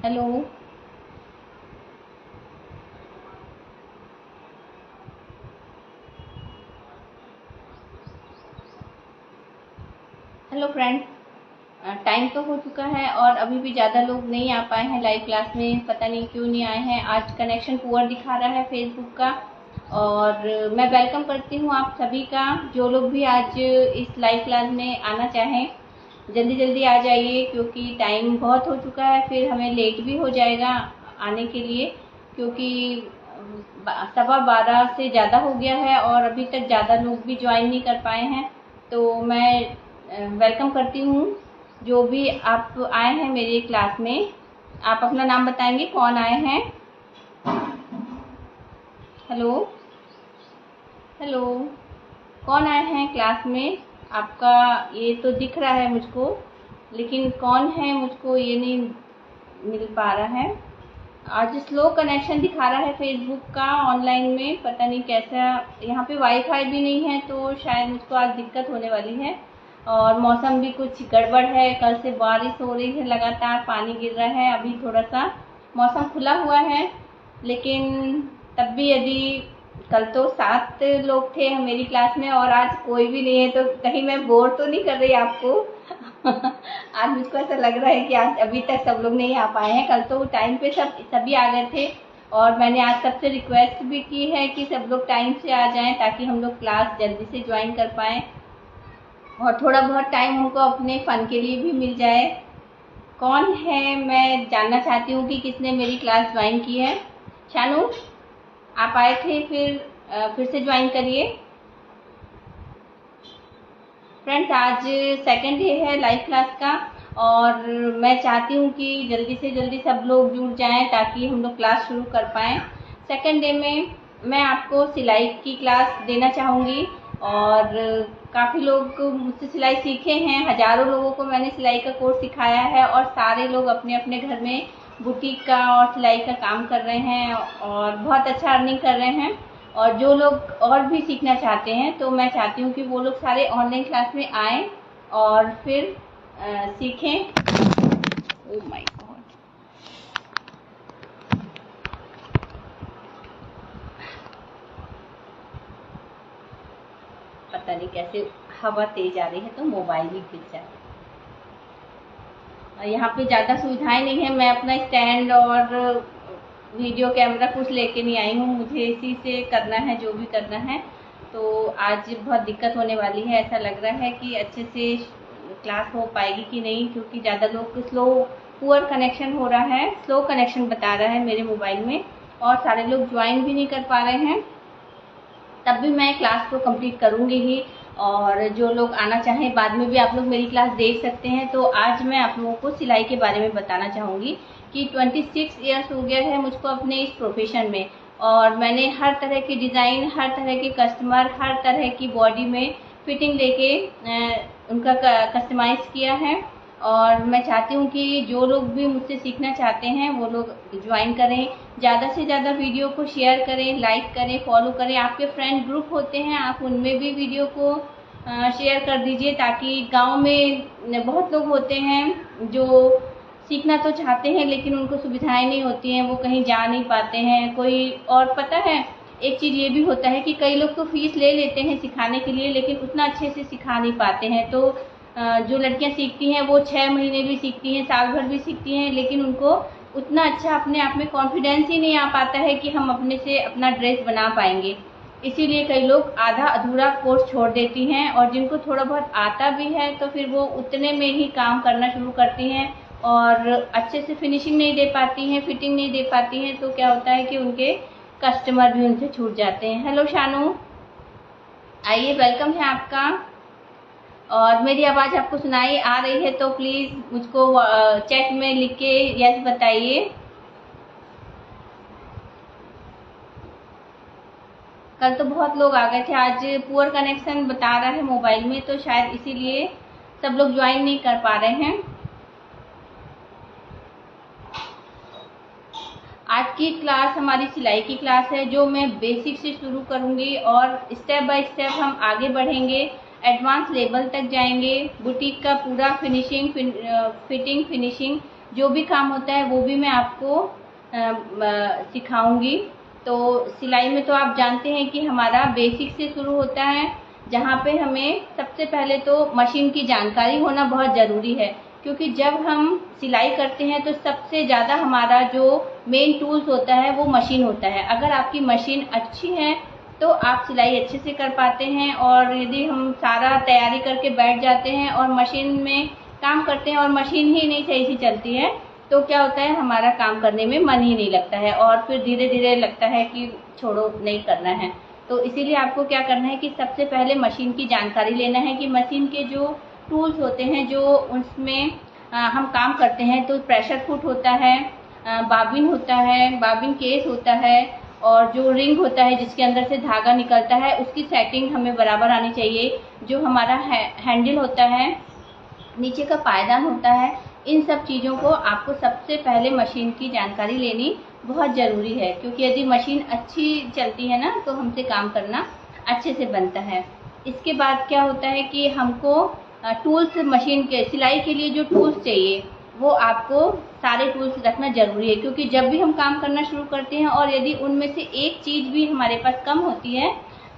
Hello. Hello friend, time तो हो चुका है और अभी भी ज़्यादा लोग नहीं आ पाए हैं लाइव क्लास में। पता नहीं क्यों नहीं आए हैं। आज कनेक्शन पुअर दिखा रहा है फेसबुक का। और मैं वेलकम करती हूँ आप सभी का। जो लोग भी आज इस लाइव क्लास में आना चाहें जल्दी जल्दी आ जाइए, क्योंकि टाइम बहुत हो चुका है, फिर हमें लेट भी हो जाएगा आने के लिए, क्योंकि 12:15 से ज़्यादा हो गया है और अभी तक ज़्यादा लोग भी ज्वाइन नहीं कर पाए हैं। तो मैं वेलकम करती हूँ जो भी आप आए हैं मेरी क्लास में। आप अपना नाम बताएंगे, कौन आए हैं? हेलो हेलो, कौन आए हैं क्लास में? आपका ये तो दिख रहा है मुझको, लेकिन कौन है मुझको ये नहीं मिल पा रहा है। आज स्लो कनेक्शन दिखा रहा है फेसबुक का ऑनलाइन में, पता नहीं कैसा। यहाँ पे वाईफाई भी नहीं है तो शायद मुझको आज दिक्कत होने वाली है। और मौसम भी कुछ गड़बड़ है, कल से बारिश हो रही है, लगातार पानी गिर रहा है। अभी थोड़ा सा मौसम खुला हुआ है, लेकिन तब भी यदि कल तो 7 लोग थे मेरी क्लास में और आज कोई भी नहीं है, तो कहीं मैं बोर तो नहीं कर रही आपको? आज मुझको ऐसा लग रहा है कि आज अभी तक सब लोग नहीं आ पाए हैं। कल तो टाइम पे सभी आ गए थे और मैंने आज सबसे रिक्वेस्ट भी की है कि सब लोग टाइम से आ जाएं, ताकि हम लोग क्लास जल्दी से ज्वाइन कर पाएँ और थोड़ा बहुत टाइम हमको अपने फ़न के लिए भी मिल जाए। कौन है, मैं जानना चाहती हूँ कि किसने मेरी क्लास ज्वाइन की है। शानू, आप आए थे, फिर से ज्वाइन करिए। फ्रेंड्स, आज सेकंड डे है लाइव क्लास का और मैं चाहती हूँ कि जल्दी से जल्दी सब लोग जुड़ जाएं ताकि हम लोग क्लास शुरू कर पाएँ। सेकंड डे में मैं आपको सिलाई की क्लास देना चाहूँगी और काफ़ी लोग मुझसे सिलाई सीखे हैं। हज़ारों लोगों को मैंने सिलाई का कोर्स सिखाया है और सारे लोग अपने अपने घर में बुटीक का और सिलाई का काम कर रहे हैं और बहुत अच्छा अर्निंग कर रहे हैं। और जो लोग और भी सीखना चाहते हैं तो मैं चाहती हूँ कि वो लोग सारे ऑनलाइन क्लास में आएँ और फिर सीखें। ओह माय गॉड, पता नहीं कैसे हवा तेज आ रही है तो मोबाइल ही गिर जा रहा है। यहाँ पे ज़्यादा सुविधाएं नहीं है। मैं अपना स्टैंड और वीडियो कैमरा कुछ लेके नहीं आई हूँ, मुझे इसी से करना है जो भी करना है। तो आज बहुत दिक्कत होने वाली है। ऐसा लग रहा है कि अच्छे से क्लास हो पाएगी कि नहीं, क्योंकि ज़्यादा लोग पुअर कनेक्शन हो रहा है, स्लो कनेक्शन बता रहा है मेरे मोबाइल में और सारे लोग ज्वाइन भी नहीं कर पा रहे हैं। तब भी मैं क्लास को कंप्लीट करूँगी ही और जो लोग आना चाहें बाद में भी आप लोग मेरी क्लास देख सकते हैं। तो आज मैं आप लोगों को सिलाई के बारे में बताना चाहूँगी कि 26 ईयर्स हो गया है मुझको अपने इस प्रोफेशन में और मैंने हर तरह की डिज़ाइन, हर तरह के कस्टमर, हर तरह की बॉडी में फिटिंग लेके उनका कस्टमाइज़ किया है। और मैं चाहती हूँ कि जो लोग भी मुझसे सीखना चाहते हैं वो लोग ज्वाइन करें। ज़्यादा से ज़्यादा वीडियो को शेयर करें, लाइक करें, फॉलो करें। आपके फ्रेंड ग्रुप होते हैं, आप उनमें भी वीडियो को शेयर कर दीजिए, ताकि गांव में बहुत लोग होते हैं जो सीखना तो चाहते हैं लेकिन उनको सुविधाएं नहीं होती हैं, वो कहीं जा नहीं पाते हैं कोई। और पता है एक चीज़ ये भी होता है कि कई लोग तो फीस ले लेते हैं सिखाने के लिए, लेकिन उतना अच्छे से सिखा नहीं पाते हैं। तो जो लड़कियां सीखती हैं वो 6 महीने भी सीखती हैं, साल भर भी सीखती हैं, लेकिन उनको उतना अच्छा अपने आप में कॉन्फिडेंस ही नहीं आ पाता है कि हम अपने से अपना ड्रेस बना पाएंगे। इसीलिए कई लोग आधा अधूरा कोर्स छोड़ देती हैं और जिनको थोड़ा बहुत आता भी है तो फिर वो उतने में ही काम करना शुरू करती हैं और अच्छे से फिनिशिंग नहीं दे पाती हैं, फिटिंग नहीं दे पाती हैं। तो क्या होता है कि उनके कस्टमर भी उनसे छूट जाते हैं। हेलो शानू, आइए, वेलकम है आपका। और मेरी आवाज़ आपको सुनाई आ रही है तो प्लीज़ मुझको चैट में लिख के यस बताइए। कल तो बहुत लोग आ गए थे, आज पुअर कनेक्शन बता रहा है मोबाइल में, तो शायद इसीलिए सब लोग ज्वाइन नहीं कर पा रहे हैं। आज की क्लास हमारी सिलाई की क्लास है, जो मैं बेसिक से शुरू करूंगी और स्टेप बाय स्टेप हम आगे बढ़ेंगे, एडवांस लेवल तक जाएंगे। बुटीक का पूरा फिनिशिंग, फिटिंग, फिनिशिंग जो भी काम होता है वो भी मैं आपको सिखाऊंगी। तो सिलाई में तो आप जानते हैं कि हमारा बेसिक से शुरू होता है, जहाँ पे हमें सबसे पहले तो मशीन की जानकारी होना बहुत ज़रूरी है, क्योंकि जब हम सिलाई करते हैं तो सबसे ज़्यादा हमारा जो मेन टूल्स होता है वो मशीन होता है। अगर आपकी मशीन अच्छी है तो आप सिलाई अच्छे से कर पाते हैं, और यदि हम सारा तैयारी करके बैठ जाते हैं और मशीन में काम करते हैं और मशीन ही नहीं सही से चलती है, तो क्या होता है, हमारा काम करने में मन ही नहीं लगता है और फिर धीरे धीरे लगता है कि छोड़ो, नहीं करना है। तो इसीलिए आपको क्या करना है कि सबसे पहले मशीन की जानकारी लेना है कि मशीन के जो टूल्स होते हैं जो उसमें हम काम करते हैं, तो प्रेशर फुट होता है, बाबिन होता है, बाबिन केस होता है, और जो रिंग होता है जिसके अंदर से धागा निकलता है उसकी सेटिंग हमें बराबर आनी चाहिए। जो हमारा हैंडल होता है, नीचे का पायदान होता है, इन सब चीज़ों को आपको सबसे पहले मशीन की जानकारी लेनी बहुत ज़रूरी है, क्योंकि यदि मशीन अच्छी चलती है ना तो हमसे काम करना अच्छे से बनता है। इसके बाद क्या होता है कि हमको टूल्स, मशीन के सिलाई के लिए जो टूल्स चाहिए वो आपको सारे टूल्स रखना ज़रूरी है, क्योंकि जब भी हम काम करना शुरू करते हैं और यदि उनमें से एक चीज़ भी हमारे पास कम होती है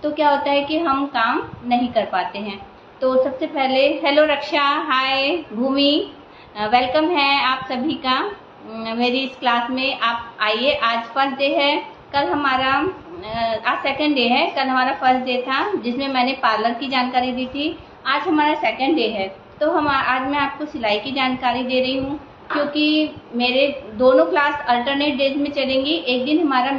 तो क्या होता है कि हम काम नहीं कर पाते हैं। तो सबसे पहले हेलो रक्षा, हाय भूमि, वेलकम है आप सभी का मेरी इस क्लास में। आप आइए, आज फर्स्ट डे है, कल हमारा आज सेकंड डे है, कल हमारा फर्स्ट डे था जिसमें मैंने पार्लर की जानकारी दी थी। आज हमारा सेकंड डे है, तो आज मैं आपको सिलाई की जानकारी दे रही हूँ, क्योंकि मेरे दोनों क्लास अल्टरनेट डेज में चलेंगी। एक दिन हमारा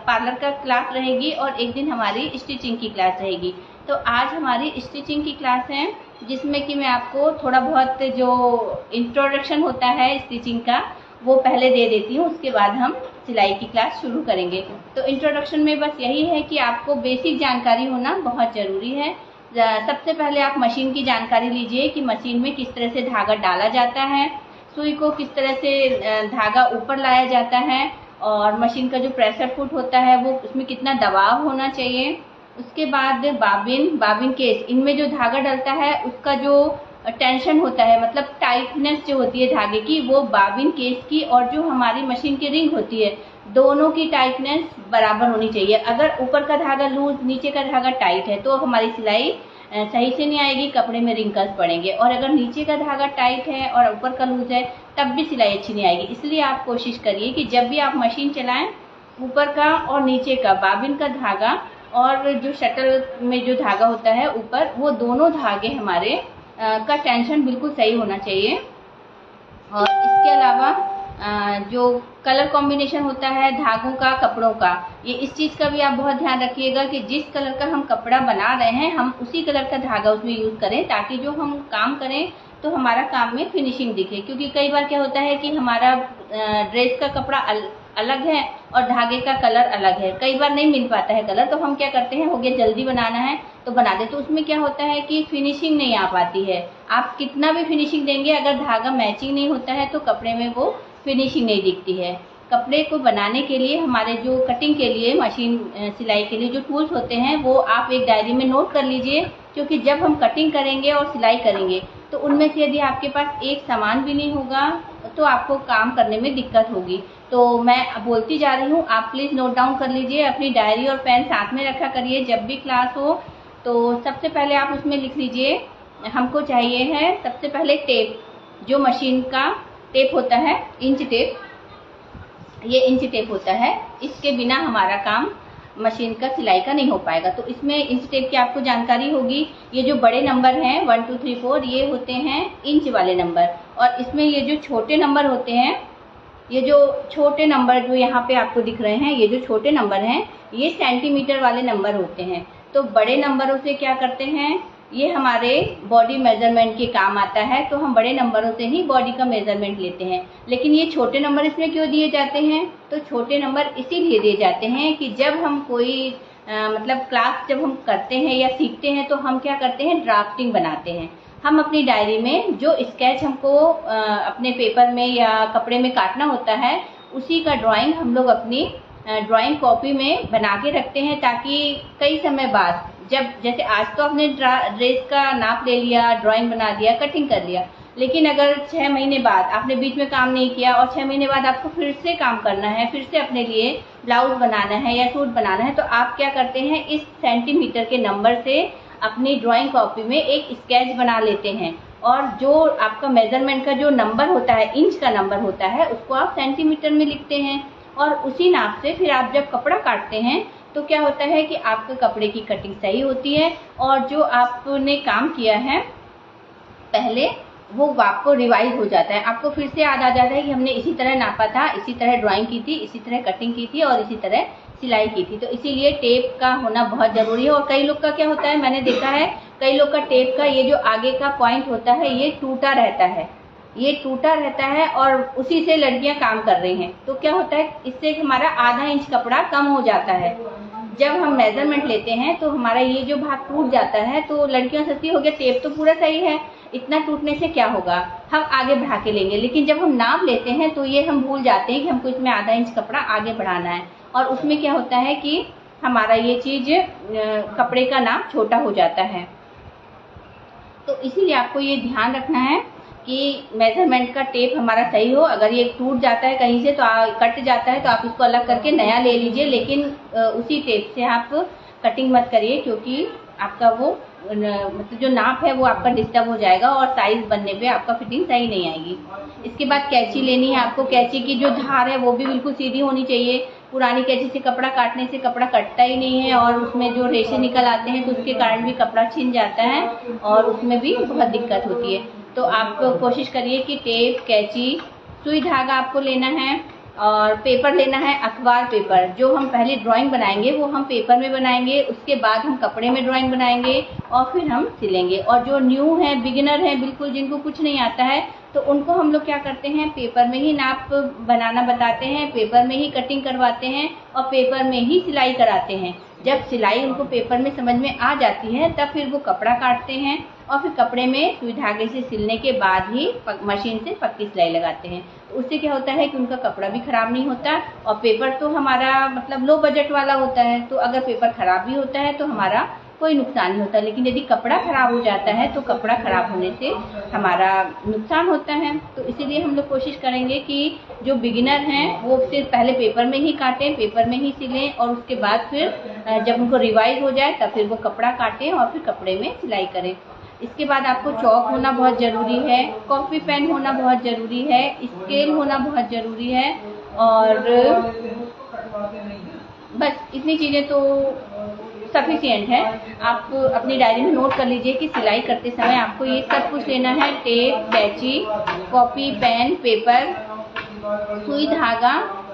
पार्लर का क्लास रहेगी और एक दिन हमारी स्टिचिंग की क्लास रहेगी। तो आज हमारी स्टिचिंग की क्लास है, जिसमें कि मैं आपको थोड़ा बहुत जो इंट्रोडक्शन होता है स्टिचिंग का वो पहले दे देती हूँ, उसके बाद हम सिलाई की क्लास शुरू करेंगे। तो इंट्रोडक्शन में बस यही है कि आपको बेसिक जानकारी होना बहुत ज़रूरी है। सबसे पहले आप मशीन की जानकारी लीजिए कि मशीन में किस तरह से धागा डाला जाता है, सुई को किस तरह से धागा ऊपर लाया जाता है, और मशीन का जो प्रेशर फुट होता है वो उसमें कितना दबाव होना चाहिए। उसके बाद बाबिन केस, इनमें जो धागा डलता है उसका जो टेंशन होता है, मतलब टाइटनेस जो होती है धागे की, वो बाबिन केस की और जो हमारी मशीन की रिंग होती है, दोनों की टाइटनेस बराबर होनी चाहिए। अगर ऊपर का धागा लूज, नीचे का धागा टाइट है तो हमारी सिलाई सही से नहीं आएगी, कपड़े में रिंकल्स पड़ेंगे। और अगर नीचे का धागा टाइट है और ऊपर का लूज है तब भी सिलाई अच्छी नहीं आएगी। इसलिए आप कोशिश करिए कि जब भी आप मशीन चलाएं, ऊपर का और नीचे का बाबिन का धागा और जो शटल में जो धागा होता है ऊपर, वो दोनों धागे हमारे का टेंशन बिल्कुल सही होना चाहिए। और इसके अलावा जो कलर कॉम्बिनेशन होता है धागों का, कपड़ों का, ये इस चीज़ का भी आप बहुत ध्यान रखिएगा कि जिस कलर का हम कपड़ा बना रहे हैं हम उसी कलर का धागा उसमें यूज़ करें, ताकि जो हम काम करें तो हमारा काम में फिनिशिंग दिखे। क्योंकि कई बार क्या होता है कि हमारा ड्रेस का कपड़ा अलग है और धागे का कलर अलग है, कई बार नहीं मिल पाता है कलर, तो हम क्या करते हैं, हो गया जल्दी बनाना है तो बना दे, तो उसमें क्या होता है कि फिनिशिंग नहीं आ पाती है। आप कितना भी फिनिशिंग देंगे, अगर धागा मैचिंग नहीं होता है तो कपड़े में वो फिनिशिंग नहीं दिखती है। कपड़े को बनाने के लिए हमारे जो कटिंग के लिए, मशीन सिलाई के लिए जो टूल्स होते हैं वो आप एक डायरी में नोट कर लीजिए, क्योंकि जब हम कटिंग करेंगे और सिलाई करेंगे तो उनमें से यदि आपके पास एक सामान भी नहीं होगा तो आपको काम करने में दिक्कत होगी। तो मैं बोलती जा रही हूँ, आप प्लीज़ नोट डाउन कर लीजिए, अपनी डायरी और पेन साथ में रखा करिए जब भी क्लास हो। तो सबसे पहले आप उसमें लिख लीजिए, हमको चाहिए है सबसे पहले टेप, जो मशीन का टेप होता है, इंच टेप, ये इंच टेप होता है, इसके बिना हमारा काम मशीन का सिलाई का नहीं हो पाएगा। तो इसमें इंच टेप की आपको जानकारी होगी। ये जो बड़े नंबर हैं 1 2 3 4 ये होते हैं इंच वाले नंबर, और इसमें ये जो छोटे नंबर होते हैं, ये जो छोटे नंबर जो यहाँ पे आपको दिख रहे हैं, ये जो छोटे नंबर हैं ये सेंटीमीटर वाले नंबर होते हैं। तो बड़े नंबरों से क्या करते हैं, ये हमारे बॉडी मेजरमेंट के काम आता है, तो हम बड़े नंबरों से ही बॉडी का मेजरमेंट लेते हैं। लेकिन ये छोटे नंबर इसमें क्यों दिए जाते हैं, तो छोटे नंबर इसीलिए दिए जाते हैं कि जब हम कोई मतलब क्लास जब हम करते हैं या सीखते हैं तो हम क्या करते हैं, ड्राफ्टिंग बनाते हैं। हम अपनी डायरी में जो स्केच हमको अपने पेपर में या कपड़े में काटना होता है, उसी का ड्राइंग हम लोग अपनी ड्राइंग कॉपी में बना के रखते हैं, ताकि कई समय बाद, जब जैसे आज तो आपने ड्रेस का नाप ले लिया, ड्राइंग बना दिया, कटिंग कर लिया, लेकिन अगर 6 महीने बाद आपने बीच में काम नहीं किया और 6 महीने बाद आपको फिर से काम करना है, फिर से अपने लिए ब्लाउज बनाना है या सूट बनाना है, तो आप क्या करते हैं, इस सेंटीमीटर के नंबर से अपनी ड्राइंग कॉपी में एक स्केच बना लेते हैं और जो आपका मेजरमेंट का जो नंबर होता है, इंच का नंबर होता है, उसको आप सेंटीमीटर में लिखते हैं और उसी नाप से फिर आप जब कपड़ा काटते हैं तो क्या होता है कि आपके कपड़े की कटिंग सही होती है और जो आपने काम किया है पहले वो आपको रिवाइज हो जाता है, आपको फिर से याद आ जाता है कि हमने इसी तरह नापा था, इसी तरह ड्राइंग की थी, इसी तरह कटिंग की थी और इसी तरह सिलाई की थी। तो इसीलिए टेप का होना बहुत ज़रूरी है। और कई लोग का क्या होता है, मैंने देखा है कई लोग का टेप का ये जो आगे का पॉइंट होता है ये टूटा रहता है, ये टूटा रहता है और उसी से लड़कियां काम कर रही हैं। तो क्या होता है, इससे हमारा आधा इंच कपड़ा कम हो जाता है। जब हम मेजरमेंट लेते हैं तो हमारा ये जो भाग टूट जाता है तो लड़कियां सोचती हो गया टेप तो पूरा सही है, इतना टूटने से क्या होगा, हम आगे बढ़ा के लेंगे। लेकिन जब हम नाप लेते हैं तो ये हम भूल जाते हैं कि हमको इसमें आधा इंच कपड़ा आगे बढ़ाना है और उसमें क्या होता है कि हमारा ये चीज़ कपड़े का नाप छोटा हो जाता है। तो इसीलिए आपको ये ध्यान रखना है कि मेजरमेंट का टेप हमारा सही हो। अगर ये टूट जाता है कहीं से तो कट जाता है तो आप इसको अलग करके नया ले लीजिए, लेकिन उसी टेप से आप कटिंग मत करिए क्योंकि आपका वो मतलब जो नाप है वो आपका डिस्टर्ब हो जाएगा और साइज बनने पे आपका फिटिंग सही नहीं आएगी। इसके बाद कैंची लेनी है आपको। कैंची की जो धार है वो भी बिल्कुल सीधी होनी चाहिए। पुरानी कैंची से कपड़ा काटने से कपड़ा कटता ही नहीं है और उसमें जो रेशे निकल आते हैं तो उसके कारण भी कपड़ा छिन जाता है और उसमें भी बहुत दिक्कत होती है। तो आप कोशिश करिए कि टेप, कैंची, सुई धागा आपको लेना है और पेपर लेना है, अखबार पेपर। जो हम पहले ड्राइंग बनाएंगे वो हम पेपर में बनाएंगे, उसके बाद हम कपड़े में ड्राइंग बनाएंगे और फिर हम सिलेंगे। और जो न्यू है, बिगिनर है, बिल्कुल जिनको कुछ नहीं आता है, तो उनको हम लोग क्या करते हैं, पेपर में ही नाप बनाना बताते हैं, पेपर में ही कटिंग करवाते हैं और पेपर में ही सिलाई कराते हैं। जब सिलाई उनको पेपर में समझ में आ जाती है तब फिर वो कपड़ा काटते हैं और फिर कपड़े में सुई धागे से सिलने के बाद ही मशीन से पक्की सिलाई लगाते हैं। तो उससे क्या होता है कि उनका कपड़ा भी ख़राब नहीं होता और पेपर तो हमारा मतलब लो बजट वाला होता है, तो अगर पेपर ख़राब भी होता है तो हमारा कोई नुकसान नहीं होता। लेकिन यदि कपड़ा ख़राब हो जाता है तो कपड़ा ख़राब होने से हमारा नुकसान होता है। तो इसीलिए हम लोग कोशिश करेंगे कि जो बिगिनर हैं वो सिर्फ पहले पेपर में ही काटें, पेपर में ही सिलें और उसके बाद फिर जब उनको रिवाइज हो जाए तब फिर वो कपड़ा काटें और फिर कपड़े में सिलाई करें। इसके बाद आपको चौक होना बहुत ज़रूरी है, कॉपी पेन होना बहुत ज़रूरी है, स्केल होना बहुत ज़रूरी है और बस इतनी चीज़ें तो सफिशिएंट है। आप अपनी डायरी में नोट कर लीजिए कि सिलाई करते समय आपको ये सब कुछ लेना है, टेप, कैंची, कॉपी, पेन, पेपर, सुई धागा,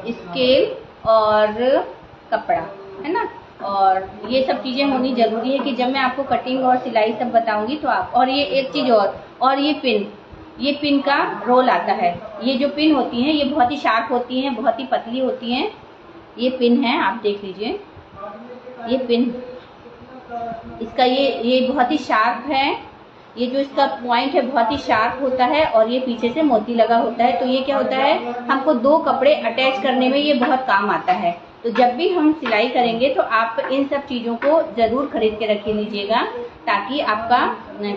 स्केल और कपड़ा, है ना। और ये सब चीज़ें होनी ज़रूरी है कि जब मैं आपको कटिंग और सिलाई सब बताऊंगी तो आप, और ये एक चीज़ और ये पिन का रोल आता है। ये जो पिन होती हैं ये बहुत ही शार्प होती हैं, बहुत ही पतली होती हैं। ये पिन है, आप देख लीजिए, ये पिन इसका ये बहुत ही शार्प है। ये जो इसका पॉइंट है बहुत ही शार्प होता है और ये पीछे से मोती लगा होता है। तो ये क्या होता है, हमको दो कपड़े अटैच करने में ये बहुत काम आता है। तो जब भी हम सिलाई करेंगे तो आप इन सब चीज़ों को ज़रूर खरीद के रख लीजिएगा ताकि आपका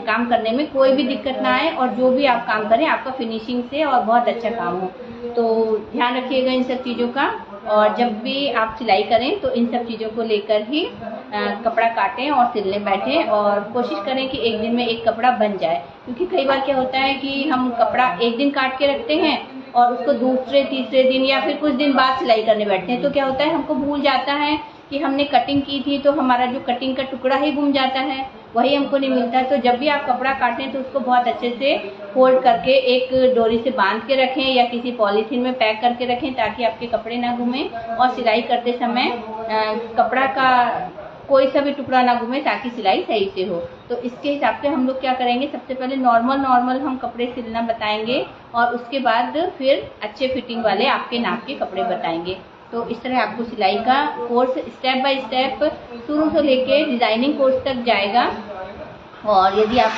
काम करने में कोई भी दिक्कत ना आए और जो भी आप काम करें आपका फिनिशिंग से और बहुत अच्छा काम हो। तो ध्यान रखिएगा इन सब चीज़ों का। और जब भी आप सिलाई करें तो इन सब चीज़ों को लेकर ही कपड़ा काटें और सिलने बैठें और कोशिश करें कि एक दिन में एक कपड़ा बन जाए। क्योंकि कई बार क्या होता है कि हम कपड़ा एक दिन काट के रखते हैं और उसको दूसरे तीसरे दिन या फिर कुछ दिन बाद सिलाई करने बैठते हैं। तो क्या होता है, हमको भूल जाता है कि हमने कटिंग की थी, तो हमारा जो कटिंग का टुकड़ा ही गुम जाता है, वही हमको नहीं मिलता है। तो जब भी आप कपड़ा काटें तो उसको बहुत अच्छे से फोल्ड करके एक डोरी से बांध के रखें या किसी पॉलीथीन में पैक करके रखें ताकि आपके कपड़े ना घूमें और सिलाई करते समय कपड़ा का कोई सा भी टुकड़ा ना घूमे ताकि सिलाई सही से हो। तो इसके हिसाब से हम लोग क्या करेंगे, सबसे पहले नॉर्मल हम कपड़े सिलना बताएंगे और उसके बाद फिर अच्छे फिटिंग वाले आपके नाप के कपड़े बताएंगे। तो इस तरह आपको सिलाई का कोर्स स्टेप बाय स्टेप शुरू से लेके डिज़ाइनिंग कोर्स तक जाएगा। और यदि आप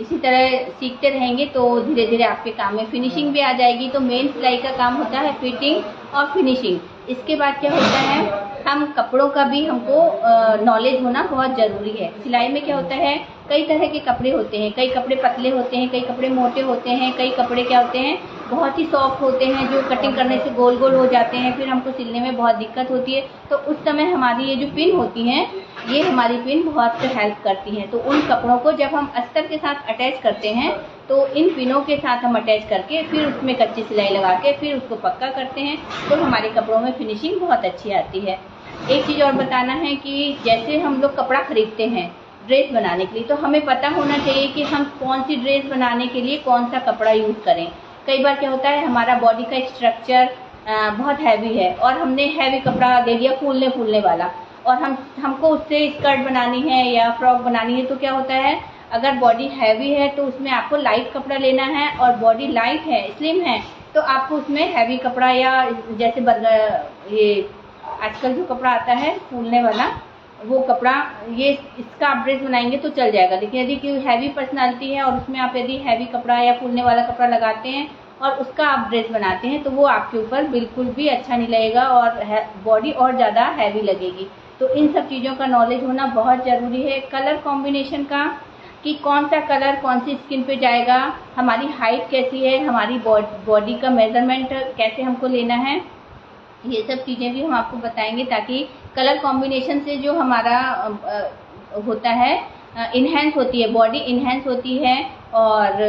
इसी तरह सीखते रहेंगे तो धीरे धीरे आपके काम में फिनिशिंग भी आ जाएगी। तो मेन सिलाई का काम होता है फिटिंग और फिनिशिंग। इसके बाद क्या होता है हम कपड़ों का भी हमको नॉलेज होना बहुत ज़रूरी है। सिलाई में क्या होता है, कई तरह के कपड़े होते हैं, कई कपड़े पतले होते हैं, कई कपड़े मोटे होते हैं, कई कपड़े क्या होते हैं बहुत ही सॉफ्ट होते हैं जो कटिंग करने से गोल गोल हो जाते हैं, फिर हमको सिलने में बहुत दिक्कत होती है। तो उस समय हमारी ये जो पिन होती हैं, ये हमारी पिन बहुत हेल्प करती हैं। तो उन कपड़ों को जब हम अस्तर के साथ अटैच करते हैं तो इन पिनों के साथ हम अटैच करके फिर उसमें कच्ची सिलाई लगा के फिर उसको पक्का करते हैं, तो हमारे कपड़ों में फिनिशिंग बहुत अच्छी आती है। एक चीज़ और बताना है कि जैसे हम लोग कपड़ा खरीदते हैं ड्रेस बनाने के लिए, तो हमें पता होना चाहिए कि हम कौन सी ड्रेस बनाने के लिए कौन सा कपड़ा यूज़ करें। कई बार क्या होता है, हमारा बॉडी का स्ट्रक्चर बहुत हैवी है और हमने हैवी कपड़ा ले लिया फूलने वाला, और हमको उससे स्कर्ट बनानी है या फ्रॉक बनानी है, तो क्या होता है, अगर बॉडी हैवी है तो उसमें आपको लाइट कपड़ा लेना है, और बॉडी लाइट है, स्लिम है, तो आपको उसमें हैवी कपड़ा या जैसे ये आजकल जो कपड़ा आता है फूलने वाला वो कपड़ा, ये इसका आप ड्रेस बनाएंगे तो चल जाएगा। लेकिन यदि कोई हैवी पर्सनालिटी है और उसमें आप यदि हैवी कपड़ा या फूलने वाला कपड़ा लगाते हैं और उसका आप ड्रेस बनाते हैं तो वो आपके ऊपर बिल्कुल भी अच्छा नहीं लगेगा और बॉडी और ज़्यादा हैवी लगेगी। तो इन सब चीज़ों का नॉलेज होना बहुत ज़रूरी है। कलर कॉम्बिनेशन का, कि कौन सा कलर कौन सी स्किन पे जाएगा, हमारी हाइट कैसी है, हमारी बॉडी का मेजरमेंट कैसे हमको लेना है, ये सब चीज़ें भी हम आपको बताएंगे, ताकि कलर कॉम्बिनेशन से जो हमारा होता है इन्हेंस होती है, बॉडी इन्हेंस होती है, और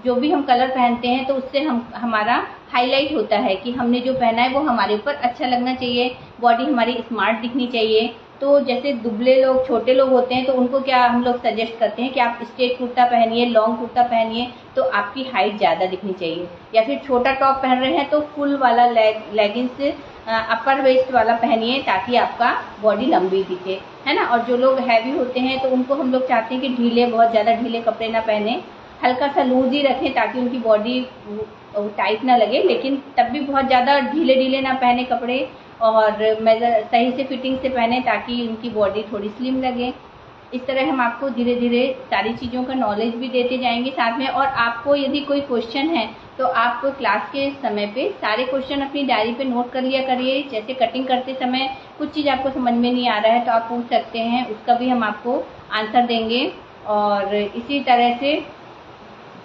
जो भी हम कलर पहनते हैं तो उससे हमारा हाईलाइट होता है कि हमने जो पहना है वो हमारे ऊपर अच्छा लगना चाहिए, बॉडी हमारी स्मार्ट दिखनी चाहिए। तो जैसे दुबले लोग, छोटे लोग होते हैं तो उनको क्या हम लोग सजेस्ट करते हैं कि आप स्ट्रेट कुर्ता पहनिए, लॉन्ग कुर्ता पहनिए, तो आपकी हाइट ज़्यादा दिखनी चाहिए। या फिर छोटा टॉप पहन रहे हैं तो फुल वाला लेगिंग्स अपर वेस्ट वाला पहनिए ताकि आपका बॉडी लंबी दिखे, है ना। और जो लोग हैवी होते हैं तो उनको हम लोग चाहते हैं कि ढीले, बहुत ज़्यादा ढीले कपड़े ना पहने, हल्का सा लूज ही रखें ताकि उनकी बॉडी टाइट ना लगे, लेकिन तब भी बहुत ज़्यादा ढीले ना पहने कपड़े, और सही से फिटिंग से पहने ताकि उनकी बॉडी थोड़ी स्लिम लगे। इस तरह हम आपको धीरे धीरे सारी चीज़ों का नॉलेज भी देते जाएंगे साथ में। और आपको यदि कोई क्वेश्चन है तो आप क्लास के समय पे सारे क्वेश्चन अपनी डायरी पे नोट कर लिया करिए। जैसे कटिंग करते समय कुछ चीज़ आपको समझ में नहीं आ रहा है तो आप पूछ सकते हैं, उसका भी हम आपको आंसर देंगे। और इसी तरह से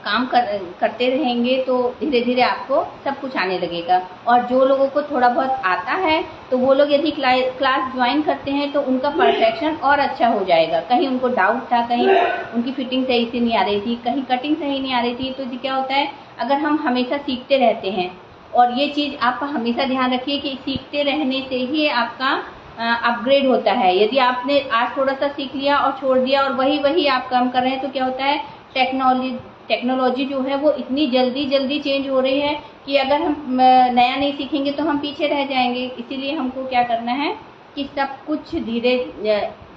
काम करते रहेंगे तो धीरे धीरे आपको सब कुछ आने लगेगा। और जो लोगों को थोड़ा बहुत आता है तो वो लोग यदि क्लास ज्वाइन करते हैं तो उनका परफेक्शन और अच्छा हो जाएगा। कहीं उनको डाउट था, कहीं उनकी फिटिंग सही से नहीं आ रही थी, कहीं कटिंग सही नहीं आ रही थी, तो क्या होता है, अगर हम हमेशा सीखते रहते हैं, और ये चीज़ आप हमेशा ध्यान रखिए कि सीखते रहने से ही आपका अपग्रेड होता है। यदि आपने आज थोड़ा सा सीख लिया और छोड़ दिया और वही आप काम कर रहे हैं तो क्या होता है, टेक्नोलॉजी जो है वो इतनी जल्दी चेंज हो रही है कि अगर हम नया नहीं सीखेंगे तो हम पीछे रह जाएंगे। इसीलिए हमको क्या करना है कि सब कुछ धीरे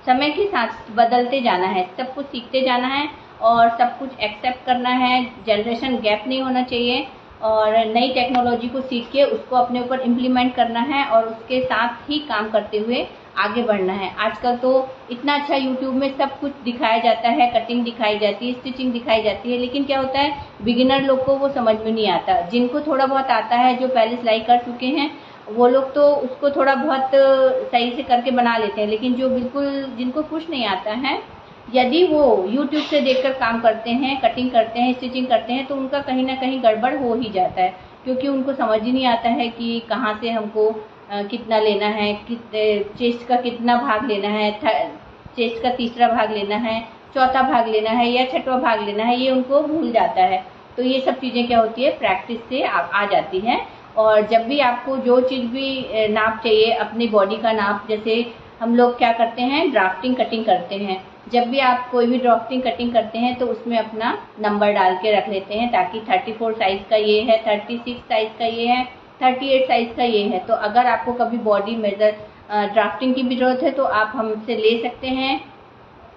समय के साथ बदलते जाना है, सब कुछ सीखते जाना है और सब कुछ एक्सेप्ट करना है। जनरेशन गैप नहीं होना चाहिए और नई टेक्नोलॉजी को सीख के उसको अपने ऊपर इम्प्लीमेंट करना है और उसके साथ ही काम करते हुए आगे बढ़ना है। आजकल तो इतना अच्छा यूट्यूब में सब कुछ दिखाया जाता है, कटिंग दिखाई जाती है, स्टिचिंग दिखाई जाती है, लेकिन क्या होता है, बिगिनर लोग को वो समझ में नहीं आता। जिनको थोड़ा बहुत आता है, जो पहले सिलाई कर चुके हैं, वो लोग तो उसको थोड़ा बहुत सही से करके बना लेते हैं, लेकिन जो बिल्कुल जिनको कुछ नहीं आता है, यदि वो YouTube से देखकर काम करते हैं, कटिंग करते हैं, स्टिचिंग करते हैं, तो उनका कहीं ना कहीं गड़बड़ हो ही जाता है, क्योंकि उनको समझ ही नहीं आता है कि कहाँ से हमको कितना लेना है, चेस्ट का कितना भाग लेना है, चेस्ट का तीसरा भाग लेना है, चौथा भाग लेना है या छठवां भाग लेना है, ये उनको भूल जाता है। तो ये सब चीज़ें क्या होती है, प्रैक्टिस से आ जाती हैं। और जब भी आपको जो चीज़ भी नाप चाहिए, अपनी बॉडी का नाप, जैसे हम लोग क्या करते हैं, ड्राफ्टिंग कटिंग करते हैं, जब भी आप कोई भी ड्राफ्टिंग कटिंग करते हैं तो उसमें अपना नंबर डाल के रख लेते हैं, ताकि 34 साइज़ का ये है, 36 साइज़ का ये है, 38 साइज़ का ये है। तो अगर आपको कभी बॉडी मेजर ड्राफ्टिंग की भी ज़रूरत है तो आप हमसे ले सकते हैं,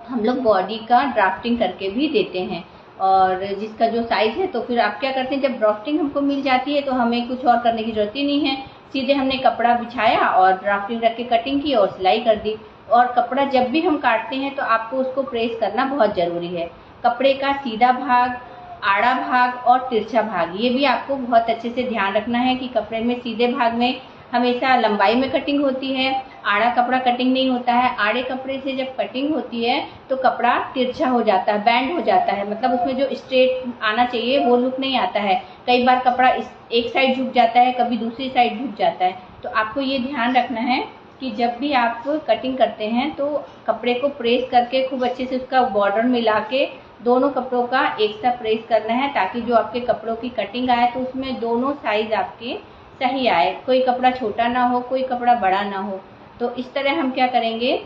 हम लोग बॉडी का ड्राफ्टिंग करके भी देते हैं। और जिसका जो साइज़ है, तो फिर आप क्या करते हैं, जब ड्राफ्टिंग हमको मिल जाती है तो हमें कुछ और करने की ज़रूरत ही नहीं है, सीधे हमने कपड़ा बिछाया और ड्राफ्टिंग रख के कटिंग की और सिलाई कर दी। और कपड़ा जब भी हम काटते हैं तो आपको उसको प्रेस करना बहुत ज़रूरी है। कपड़े का सीधा भाग, आड़ा भाग और तिरछा भाग, ये भी आपको बहुत अच्छे से ध्यान रखना है कि कपड़े में सीधे भाग में हमेशा लंबाई में कटिंग होती है, आड़ा कपड़ा कटिंग नहीं होता है। आड़े कपड़े से जब कटिंग होती है तो कपड़ा तिरछा हो जाता है, बैंड हो जाता है, मतलब उसमें जो स्ट्रेट आना चाहिए वो लुक नहीं आता है। कई बार कपड़ा एक साइड झुक जाता है, कभी दूसरी साइड झुक जाता है। तो आपको ये ध्यान रखना है कि जब भी आप कटिंग करते हैं तो कपड़े को प्रेस करके खूब अच्छे से उसका बॉर्डर मिला के दोनों कपड़ों का एक साथ प्रेस करना है, ताकि जो आपके कपड़ों की कटिंग आए तो उसमें दोनों साइज आपके सही आए, कोई कपड़ा छोटा ना हो, कोई कपड़ा बड़ा ना हो। तो इस तरह हम क्या करेंगे,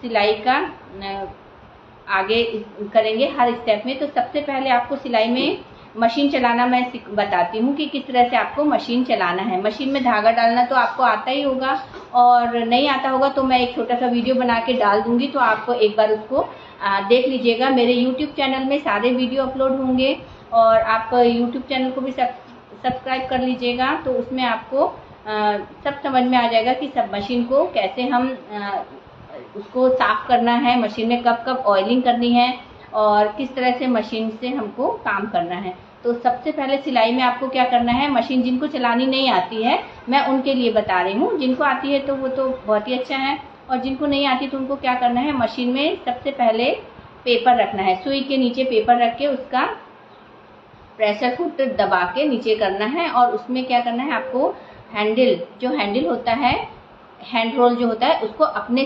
सिलाई का आगे करेंगे हर स्टेप में। तो सबसे पहले आपको सिलाई में मशीन चलाना मैं बताती हूँ कि किस तरह से आपको मशीन चलाना है। मशीन में धागा डालना तो आपको आता ही होगा, और नहीं आता होगा तो मैं एक छोटा सा वीडियो बना के डाल दूंगी, तो आपको एक बार उसको देख लीजिएगा। मेरे YouTube चैनल में सारे वीडियो अपलोड होंगे, और आप YouTube चैनल को भी सब्सक्राइब कर लीजिएगा, तो उसमें आपको सब समझ में आ जाएगा कि सब मशीन को कैसे हम उसको साफ करना है, मशीन में कब कब ऑयलिंग करनी है, और किस तरह से मशीन से हमको काम करना है। तो सबसे पहले सिलाई में आपको क्या करना है, मशीन जिनको चलानी नहीं आती है मैं उनके लिए बता रही हूँ, जिनको आती है तो वो तो बहुत ही अच्छा है, और जिनको नहीं आती तो उनको क्या करना है, मशीन में सबसे पहले पेपर रखना है, सुई के नीचे पेपर रख के उसका प्रेशर फुट दबा के नीचे करना है। और उसमें क्या करना है, आपको हैंडल होता है, हैंड रोल जो होता है उसको अपने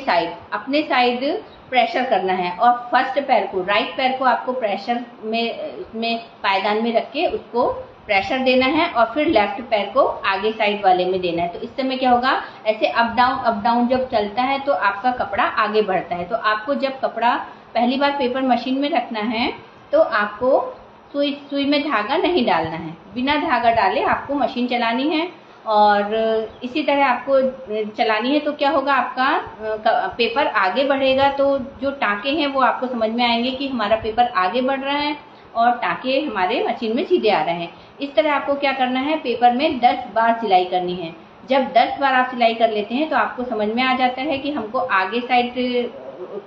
साइड प्रेशर करना है, और फर्स्ट पैर को, राइट पैर को आपको प्रेशर में पायदान में रख के उसको प्रेशर देना है, और फिर लेफ्ट पैर को आगे साइड वाले में देना है। तो इस समय क्या होगा, ऐसे अप डाउन जब चलता है तो आपका कपड़ा आगे बढ़ता है। तो आपको जब कपड़ा पहली बार पेपर मशीन में रखना है तो आपको सुई में धागा नहीं डालना है, बिना धागा डाले आपको मशीन चलानी है। और इसी तरह आपको चलानी है। तो क्या होगा, आपका पेपर आगे बढ़ेगा, तो जो टाँके हैं वो आपको समझ में आएंगे कि हमारा पेपर आगे बढ़ रहा है और टाँके हमारे मशीन में सीधे आ रहे हैं। इस तरह आपको क्या करना है, पेपर में 10 बार सिलाई करनी है। जब 10 बार आप सिलाई कर लेते हैं तो आपको समझ में आ जाता है कि हमको आगे साइड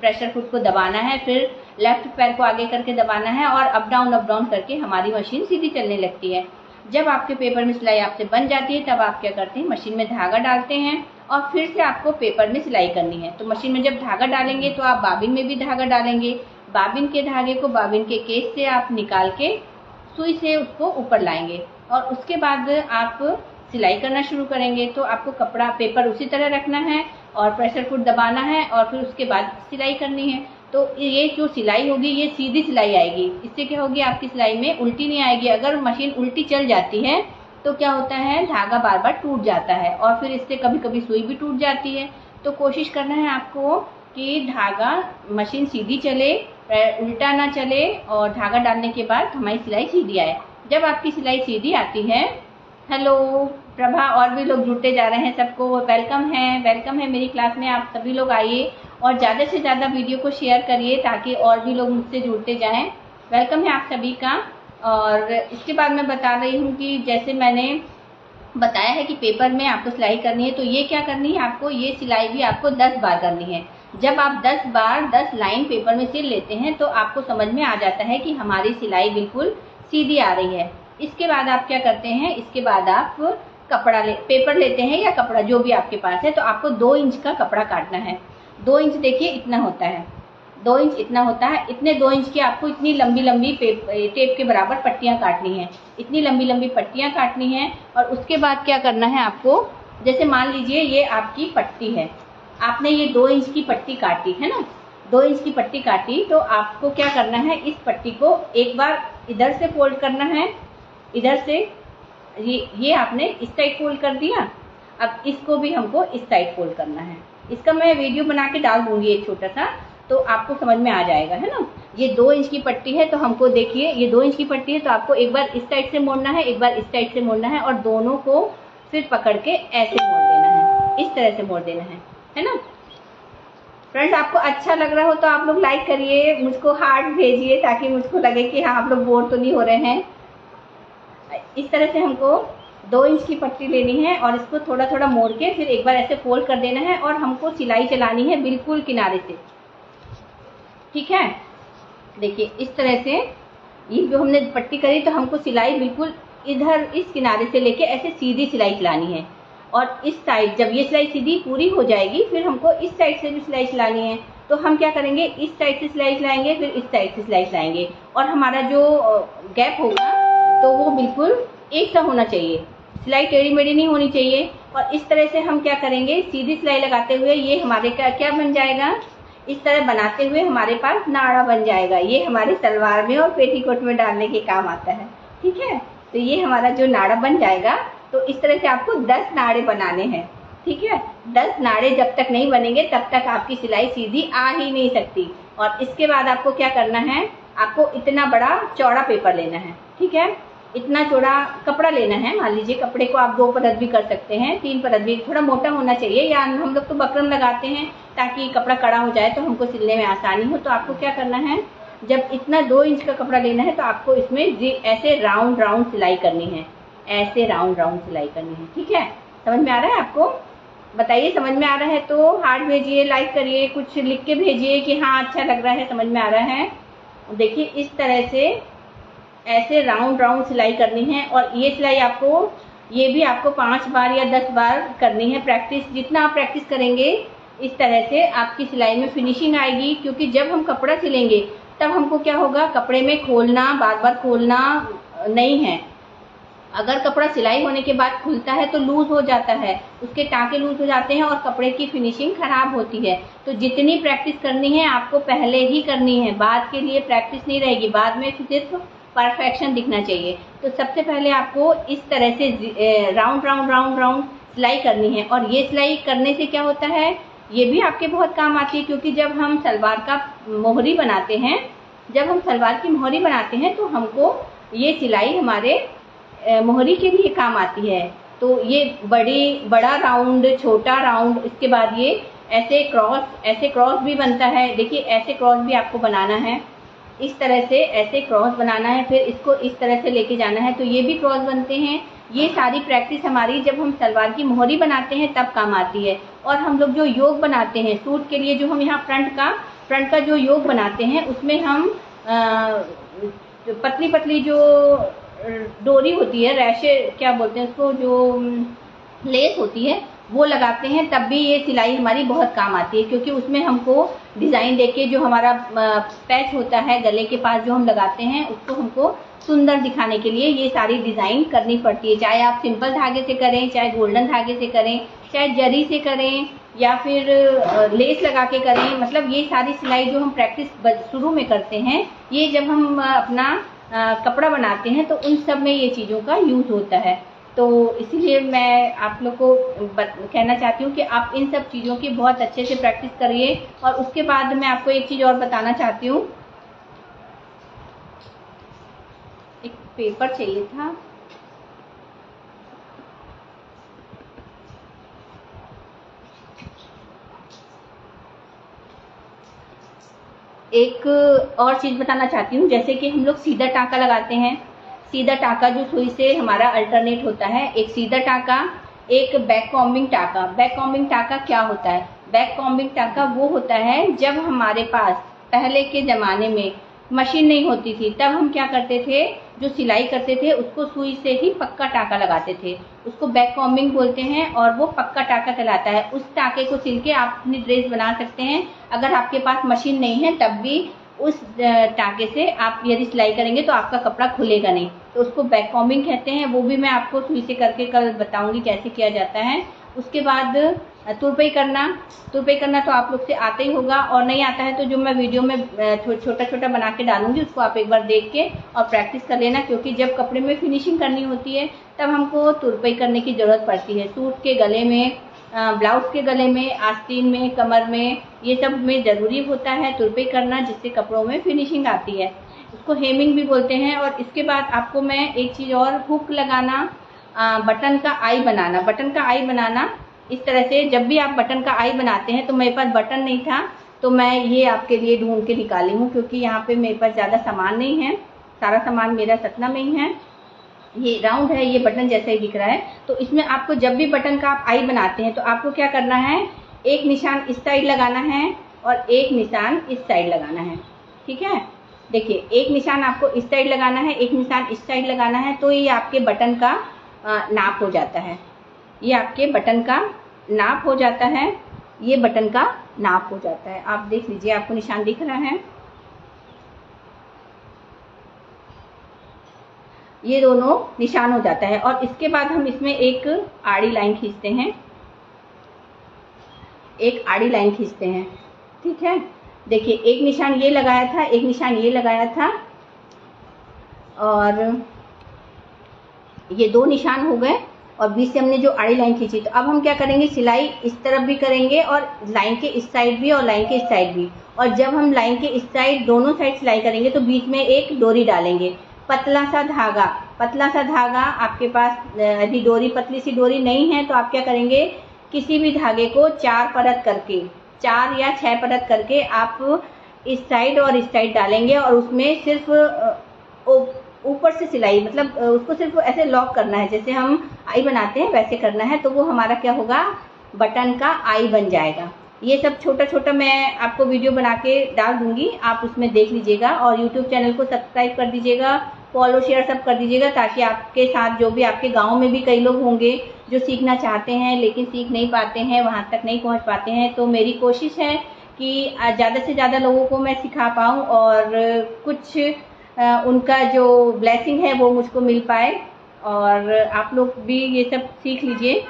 प्रेशर फुट को दबाना है, फिर लेफ्ट पैर को आगे करके दबाना है, और अप डाउन करके हमारी मशीन सीधी चलने लगती है। जब आपके पेपर में सिलाई आपसे बन जाती है तब आप क्या करते हैं, मशीन में धागा डालते हैं, और फिर से आपको पेपर में सिलाई करनी है। तो मशीन में जब धागा डालेंगे तो आप बाबिन में भी धागा डालेंगे, बाबिन के धागे को बाबिन के केस से आप निकाल के सुई से उसको ऊपर लाएंगे, और उसके बाद आप सिलाई करना शुरू करेंगे। तो आपको कपड़ा पेपर उसी तरह रखना है और प्रेशर फुट दबाना है, और फिर उसके बाद सिलाई करनी है। तो ये जो सिलाई होगी ये सीधी सिलाई आएगी। इससे क्या होगी, आपकी सिलाई में उल्टी नहीं आएगी। अगर मशीन उल्टी चल जाती है तो क्या होता है, धागा बार बार टूट जाता है, और फिर इससे कभी कभी सुई भी टूट जाती है। तो कोशिश करना है आपको कि धागा मशीन सीधी चले, उल्टा ना चले, और धागा डालने के बाद हमारी सिलाई सीधी आए। जब आपकी सिलाई सीधी आती है, हेलो प्रभा, और भी लोग जुड़ते जा रहे हैं, सबको वेलकम है मेरी क्लास में। आप सभी लोग आइए और ज़्यादा से ज़्यादा वीडियो को शेयर करिए ताकि और भी लोग मुझसे जुड़ते जाएं। वेलकम है आप सभी का। और इसके बाद मैं बता रही हूँ कि जैसे मैंने बताया है कि पेपर में आपको सिलाई करनी है, तो ये क्या करनी है आपको, ये सिलाई भी आपको 10 बार करनी है। जब आप 10 बार 10 लाइन पेपर में सिल लेते हैं तो आपको समझ में आ जाता है कि हमारी सिलाई बिल्कुल सीधी आ रही है। इसके बाद आप क्या करते हैं, इसके बाद आप पेपर लेते हैं या कपड़ा जो भी आपके पास है, तो आपको 2 इंच का कपड़ा काटना है। 2 इंच देखिए इतना होता है, 2 इंच इतना होता है। इतने 2 इंच की आपको इतनी लंबी लंबी टेप के बराबर पट्टियाँ काटनी है, इतनी लंबी लंबी पट्टियाँ काटनी है। और उसके बाद क्या करना है आपको, जैसे मान लीजिए ये आपकी पट्टी है, आपने ये 2 इंच की पट्टी काटी है ना, 2 इंच की पट्टी काटी, तो आपको क्या करना है, इस पट्टी को एक बार इधर से फोल्ड करना है, इधर से ये आपने इस साइड फोल्ड कर दिया। अब इसको भी हमको इस साइड फोल्ड करना है। इसका मैं वीडियो बना के डाल दूंगी एक छोटा सा, तो आपको समझ में आ जाएगा, है ना। ये 2 इंच की पट्टी है, तो हमको देखिए ये 2 इंच की पट्टी है, तो आपको एक बार इस साइड से मोड़ना है, एक बार इस साइड से मोड़ना है, और दोनों को फिर पकड़ के ऐसे मोड़ देना है, इस तरह से मोड़ देना है ना। फ्रेंड्स, आपको अच्छा लग रहा हो तो आप लोग लाइक करिए, मुझको हार्ट भेजिए ताकि मुझको लगे कि हाँ आप लोग बोर तो नहीं हो रहे हैं। इस तरह से हमको 2 इंच की पट्टी लेनी है, और इसको थोड़ा थोड़ा मोड़ के फिर एक बार ऐसे फोल्ड कर देना है, और हमको सिलाई चलानी है बिल्कुल किनारे से, ठीक है। देखिए इस तरह से ये जो हमने पट्टी करी, तो हमको सिलाई बिल्कुल इधर इस किनारे से लेके ऐसे सीधी सिलाई चलानी है। और इस साइड जब ये सिलाई सीधी पूरी हो जाएगी फिर हमको इस साइड से भी सिलाई चलानी है। तो हम क्या करेंगे, इस साइड से सिलाई चलाएंगे, फिर इस साइड से सिलाई चलाएंगे और हमारा जो गैप होगा तो वो बिल्कुल एक सा होना चाहिए, सिलाई टेढ़ी मेढ़ी नहीं होनी चाहिए। और इस तरह से हम क्या करेंगे, सीधी सिलाई लगाते हुए ये हमारे क्या बन जाएगा, इस तरह बनाते हुए हमारे पास नाड़ा बन जाएगा। ये हमारे सलवार में और पेटीकोट में डालने के काम आता है। ठीक है, तो ये हमारा जो नाड़ा बन जाएगा, तो इस तरह से आपको 10 नाड़े बनाने हैं। ठीक है, 10 नाड़े जब तक नहीं बनेंगे तब तक आपकी सिलाई सीधी आ ही नहीं सकती। और इसके बाद आपको क्या करना है, आपको इतना बड़ा चौड़ा पेपर लेना है। ठीक है, इतना चौड़ा कपड़ा लेना है। मान लीजिए कपड़े को आप 2 परत भी कर सकते हैं, 3 परत भी, थोड़ा मोटा होना चाहिए। या हम लोग तो बकरम लगाते हैं ताकि कपड़ा कड़ा हो जाए तो हमको सिलने में आसानी हो। तो आपको क्या करना है, जब इतना 2 इंच का कपड़ा लेना है तो आपको इसमें ऐसे राउंड राउंड सिलाई करनी है, ऐसे राउंड राउंड सिलाई करनी है। ठीक है, समझ में आ रहा है आपको? बताइए, समझ में आ रहा है तो हार्ट भेजिए, लाइक करिए, कुछ लिख के भेजिए कि हाँ अच्छा लग रहा है, समझ में आ रहा है। देखिए इस तरह से ऐसे राउंड राउंड सिलाई करनी है। और ये सिलाई आपको, ये भी आपको 5 बार या 10 बार करनी है प्रैक्टिस। जितना आप प्रैक्टिस करेंगे इस तरह से आपकी सिलाई में फिनिशिंग आएगी। क्योंकि जब हम कपड़ा सिलेंगे तब हमको क्या होगा, कपड़े में खोलना, बार बार खोलना नहीं है। अगर कपड़ा सिलाई होने के बाद खुलता है तो लूज हो जाता है, उसके टाँके लूज हो जाते हैं और कपड़े की फिनिशिंग खराब होती है। तो जितनी प्रैक्टिस करनी है आपको पहले ही करनी है, बाद के लिए प्रैक्टिस नहीं रहेगी, बाद में सिर्फ परफेक्शन दिखना चाहिए। तो सबसे पहले आपको इस तरह से राउंड राउंड राउंड राउंड सिलाई करनी है। और ये सिलाई करने से क्या होता है, ये भी आपके बहुत काम आती है। क्योंकि जब हम सलवार का मोहरी बनाते हैं, जब हम सलवार की मोहरी बनाते हैं तो हमको ये सिलाई हमारे मोहरी के लिए काम आती है। तो ये बड़ा राउंड, छोटा राउंड, इसके बाद ये ऐसे क्रॉस भी बनता है। देखिए ऐसे क्रॉस भी आपको बनाना है, इस तरह से ऐसे क्रॉस बनाना है, फिर इसको इस तरह से लेके जाना है, तो ये भी क्रॉस बनते हैं। ये सारी प्रैक्टिस हमारी जब हम सलवार की मोहरी बनाते हैं तब काम आती है। और हम लोग जो योग बनाते हैं सूट के लिए, जो हम यहाँ फ्रंट का जो योग बनाते हैं उसमें हम पतली पतली जो डोरी होती है, रैशे क्या बोलते हैं उसको, जो लेस होती है वो लगाते हैं, तब भी ये सिलाई हमारी बहुत काम आती है। क्योंकि उसमें हमको डिज़ाइन देके जो हमारा पैच होता है गले के पास जो हम लगाते हैं, उसको हमको सुंदर दिखाने के लिए ये सारी डिज़ाइन करनी पड़ती है। चाहे आप सिंपल धागे से करें, चाहे गोल्डन धागे से करें, चाहे जरी से करें, या फिर लेस लगा के करें। मतलब ये सारी सिलाई जो हम प्रैक्टिस शुरू में करते हैं, ये जब हम अपना कपड़ा बनाते हैं तो उन सब में ये चीज़ों का यूज़ होता है। तो इसीलिए मैं आप लोग को कहना चाहती हूँ कि आप इन सब चीज़ों की बहुत अच्छे से प्रैक्टिस करिए। और उसके बाद मैं आपको एक चीज़ और बताना चाहती हूँ, एक पेपर चाहिए था। एक और चीज़ बताना चाहती हूँ, जैसे कि हम लोग सीधा टाँका लगाते हैं। सीधा टाँका जो सुई से हमारा अल्टरनेट होता है, एक सीधा टाँका, एक बैक कॉम्बिंग टाँका। बैक कॉम्बिंग टाँका क्या होता है? बैक कॉम्बिंग टाँका वो होता है जब हमारे पास पहले के ज़माने में मशीन नहीं होती थी, तब हम क्या करते थे, जो सिलाई करते थे उसको सुई से ही पक्का टाँका लगाते थे, उसको बैक कॉम्बिंग बोलते हैं। और वो पक्का टाँका कहलाता है। उस टाँके को सिल के आप अपनी ड्रेस बना सकते हैं। अगर आपके पास मशीन नहीं है तब भी उस टाँके से आप यदि सिलाई करेंगे तो आपका कपड़ा खुलेगा नहीं, तो उसको बैक कॉम्बिंग कहते हैं। वो भी मैं आपको सुई से करके कल बताऊंगी कैसे किया जाता है। उसके बाद तुरपाई करना तो आप लोग से आता ही होगा, और नहीं आता है तो जो मैं वीडियो में छोटा छोटा बना के डालूंगी उसको आप एक बार देख के और प्रैक्टिस कर लेना। क्योंकि जब कपड़े में फिनिशिंग करनी होती है तब हमको तुरपाई करने की ज़रूरत पड़ती है। सूट के गले में, ब्लाउज के गले में, आस्तीन में, कमर में, ये सब में ज़रूरी होता है तुरपाई करना, जिससे कपड़ों में फिनिशिंग आती है। उसको हेमिंग भी बोलते हैं। और इसके बाद आपको मैं एक चीज़ और, हुक लगाना, बटन का आई बनाना। बटन का आई बनाना इस तरह से, जब भी आप बटन का आई बनाते हैं, तो मेरे पास बटन नहीं था तो मैं ये आपके लिए ढूंढ के निकाली हूँ। क्योंकि यहाँ पे मेरे पास ज़्यादा सामान नहीं है, सारा सामान मेरा सतना में ही है। ये राउंड है, ये बटन जैसा ही दिख रहा है। तो इसमें आपको जब भी बटन का आप आई बनाते हैं तो आपको क्या करना है, एक निशान इस साइड लगाना है और एक निशान इस साइड लगाना है। ठीक है, देखिए एक निशान आपको इस साइड लगाना है, एक निशान इस साइड लगाना है, तो ये आपके बटन का नाप हो जाता है। ये आपके बटन का नाप हो जाता है, ये बटन का नाप हो जाता है। आप देख लीजिए, आपको निशान दिख रहा है। ये दोनों निशान हो जाता है और इसके बाद हम इसमें एक आड़ी लाइन खींचते हैं, एक आड़ी लाइन खींचते हैं। ठीक है, देखिए एक निशान ये लगाया था, एक निशान ये लगाया था और ये दो निशान हो गए और बीच से हमने जो आड़ी लाइन खींची। तो अब हम क्या करेंगे, सिलाई इस तरफ भी करेंगे और लाइन के इस साइड भी और लाइन के इस साइड भी। और जब हम लाइन के इस साइड दोनों साइड सिलाई करेंगे तो बीच में एक डोरी डालेंगे, पतला सा धागा आपके पास यदि डोरी पतली सी डोरी नहीं है तो आप क्या करेंगे, किसी भी धागे को 4 परत करके, 4 या 6 परत करके आप इस साइड और इस साइड डालेंगे और उसमें सिर्फ ऊपर से सिलाई, मतलब उसको सिर्फ ऐसे लॉक करना है, जैसे हम आई बनाते हैं वैसे करना है। तो वो हमारा क्या होगा, बटन का आई बन जाएगा। ये सब छोटा छोटा मैं आपको वीडियो बना के डाल दूंगी, आप उसमें देख लीजिएगा और YouTube चैनल को सब्सक्राइब कर दीजिएगा, फॉलो शेयर सब कर दीजिएगा, ताकि आपके साथ जो भी आपके गांव में भी कई लोग होंगे जो सीखना चाहते हैं लेकिन सीख नहीं पाते हैं, वहाँ तक नहीं पहुँच पाते हैं। तो मेरी कोशिश है कि ज़्यादा से ज़्यादा लोगों को मैं सिखा पाऊँ और कुछ उनका जो ब्लेसिंग है वो मुझको मिल पाए। और आप लोग भी ये सब सीख लीजिए।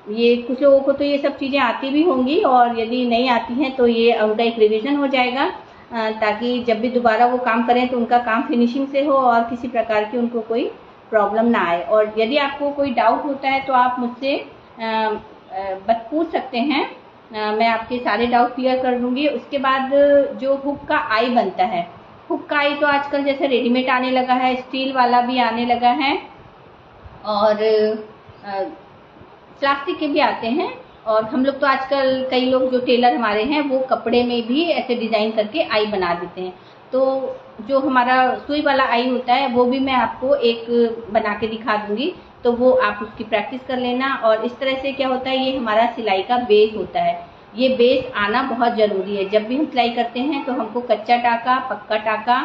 ये कुछ लोगों को तो ये सब चीज़ें आती भी होंगी और यदि नहीं आती हैं तो ये उनका एक रिवीजन हो जाएगा, ताकि जब भी दोबारा वो काम करें तो उनका काम फिनिशिंग से हो और किसी प्रकार की उनको कोई प्रॉब्लम ना आए। और यदि आपको कोई डाउट होता है तो आप मुझसे पूछ सकते हैं, मैं आपके सारे डाउट क्लियर कर दूंगी। उसके बाद जो हुक का आई बनता है, हुक का आई तो आजकल जैसे रेडीमेड आने लगा है, स्टील वाला भी आने लगा है और प्लास्टिक के भी आते हैं। और हम लोग तो आजकल कई लोग जो टेलर हमारे हैं वो कपड़े में भी ऐसे डिज़ाइन करके आई बना देते हैं। तो जो हमारा सुई वाला आई होता है वो भी मैं आपको एक बना के दिखा दूंगी, तो वो आप उसकी प्रैक्टिस कर लेना। और इस तरह से क्या होता है, ये हमारा सिलाई का बेस होता है। ये बेस आना बहुत ज़रूरी है। जब भी हम सिलाई करते हैं तो हमको कच्चा टाका, पक्का टाका,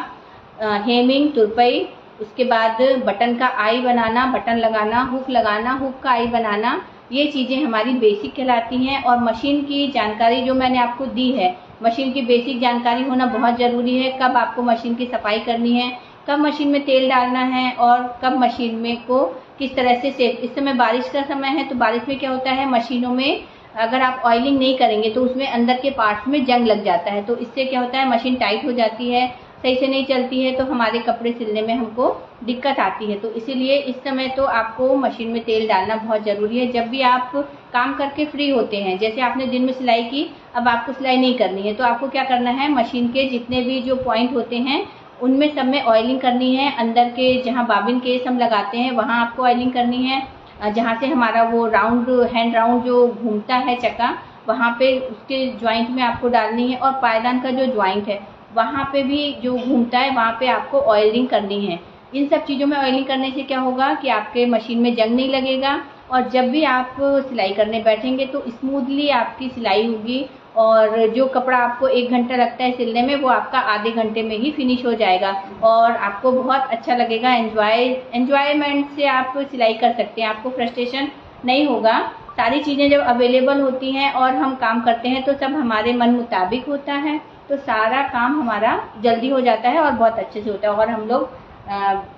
हेमिंग, तुरपाई, उसके बाद बटन का आई बनाना, बटन लगाना, हुक लगाना, हुक का आई बनाना, ये चीज़ें हमारी बेसिक कहलाती हैं। और मशीन की जानकारी जो मैंने आपको दी है, मशीन की बेसिक जानकारी होना बहुत ज़रूरी है। कब आपको मशीन की सफाई करनी है, कब मशीन में तेल डालना है और कब मशीन में को किस तरह से सेफ। इस समय बारिश का समय है तो बारिश में क्या होता है, मशीनों में अगर आप ऑयलिंग नहीं करेंगे तो उसमें अंदर के पार्ट्स में जंग लग जाता है। तो इससे क्या होता है, मशीन टाइट हो जाती है, सही से नहीं चलती है, तो हमारे कपड़े सिलने में हमको दिक्कत आती है। तो इसीलिए इस समय तो आपको मशीन में तेल डालना बहुत ज़रूरी है। जब भी आप काम करके फ्री होते हैं, जैसे आपने दिन में सिलाई की, अब आपको सिलाई नहीं करनी है, तो आपको क्या करना है, मशीन के जितने भी जो पॉइंट होते हैं उनमें सब में ऑयलिंग करनी है। अंदर के जहाँ बाबिन केस हम लगाते हैं वहाँ आपको ऑयलिंग करनी है। जहाँ से हमारा वो राउंड हैंड राउंड जो घूमता है चक्का, वहाँ पे उसके ज्वाइंट में आपको डालनी है। और पायदान का जो ज्वाइंट है वहाँ पे भी जो घूमता है वहाँ पे आपको ऑयलिंग करनी है। इन सब चीज़ों में ऑयलिंग करने से क्या होगा कि आपके मशीन में जंग नहीं लगेगा और जब भी आप सिलाई करने बैठेंगे तो स्मूथली आपकी सिलाई होगी। और जो कपड़ा आपको 1 घंटा लगता है सिलने में, वो आपका आधे घंटे में ही फिनिश हो जाएगा और आपको बहुत अच्छा लगेगा। एंजॉयमेंट से आप सिलाई कर सकते हैं, आपको फ्रस्ट्रेशन नहीं होगा। सारी चीज़ें जब अवेलेबल होती हैं और हम काम करते हैं तो सब हमारे मन मुताबिक होता है, तो सारा काम हमारा जल्दी हो जाता है और बहुत अच्छे से होता है। और हम लोग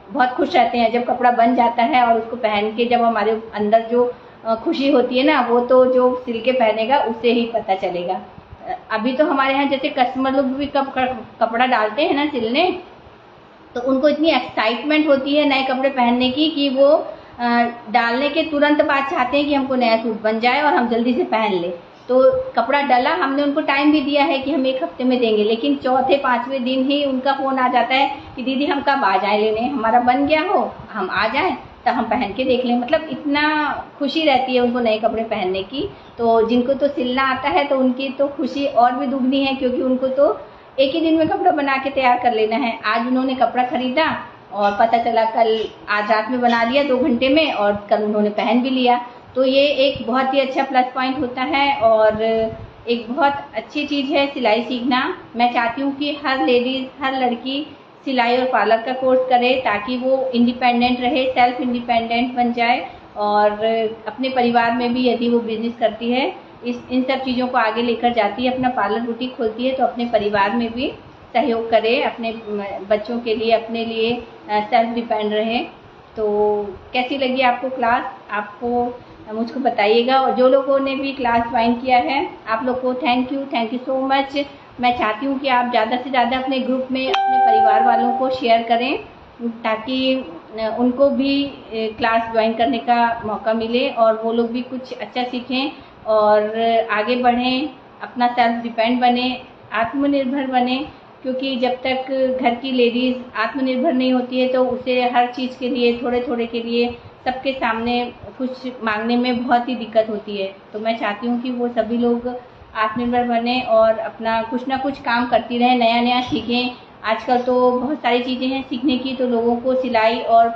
बहुत खुश रहते हैं जब कपड़ा बन जाता है और उसको पहन के जब हमारे अंदर जो खुशी होती है ना, वो तो जो सिल के पहनेगा उससे ही पता चलेगा। अभी तो हमारे यहाँ जैसे कस्टमर लोग भी कपड़ा डालते हैं ना सिलने, तो उनको इतनी एक्साइटमेंट होती है नए कपड़े पहनने की कि वो डालने के तुरंत बाद चाहते हैं कि हमको नया सूट बन जाए और हम जल्दी से पहन लें। तो कपड़ा डला, हमने उनको टाइम भी दिया है कि हम 1 हफ्ते में देंगे, लेकिन चौथे 5वें दिन ही उनका फ़ोन आ जाता है कि दीदी हम कब आ जाएं लेने, हमारा बन गया हो, हम आ जाएं तब हम पहन के देख लें। मतलब इतना खुशी रहती है उनको नए कपड़े पहनने की। तो जिनको तो सिलना आता है तो उनकी तो खुशी और भी दुगनी है, क्योंकि उनको तो एक ही दिन में कपड़ा बना के तैयार कर लेना है। आज उन्होंने कपड़ा खरीदा और पता चला कल आज रात में बना लिया 2 घंटे में और कल उन्होंने पहन भी लिया। तो ये एक बहुत ही अच्छा प्लस पॉइंट होता है और एक बहुत अच्छी चीज़ है सिलाई सीखना। मैं चाहती हूँ कि हर लेडीज़, हर लड़की सिलाई और पार्लर का कोर्स करे ताकि वो इंडिपेंडेंट रहे, सेल्फ इंडिपेंडेंट बन जाए और अपने परिवार में भी यदि वो बिजनेस करती है, इन सब चीज़ों को आगे लेकर जाती है, अपना पार्लर बुटीक खोलती है, तो अपने परिवार में भी सहयोग करे, अपने बच्चों के लिए, अपने लिए सेल्फ डिपेंड रहे। तो कैसी लगी आपको क्लास, आपको मुझको बताइएगा। और जो लोगों ने भी क्लास ज्वाइन किया है, आप लोग को थैंक यू सो मच। मैं चाहती हूँ कि आप ज़्यादा से ज़्यादा अपने ग्रुप में अपने परिवार वालों को शेयर करें, ताकि उनको भी क्लास ज्वाइन करने का मौका मिले और वो लोग भी कुछ अच्छा सीखें और आगे बढ़ें, अपना सेल्फ डिपेंड बने, आत्मनिर्भर बने। क्योंकि जब तक घर की लेडीज़ आत्मनिर्भर नहीं होती है तो उसे हर चीज़ के लिए, थोड़े थोड़े के लिए, सबके सामने कुछ मांगने में बहुत ही दिक्कत होती है। तो मैं चाहती हूँ कि वो सभी लोग आत्मनिर्भर बने और अपना कुछ ना कुछ काम करती रहें, नया नया सीखें। आजकल तो बहुत सारी चीज़ें हैं सीखने की, तो लोगों को सिलाई और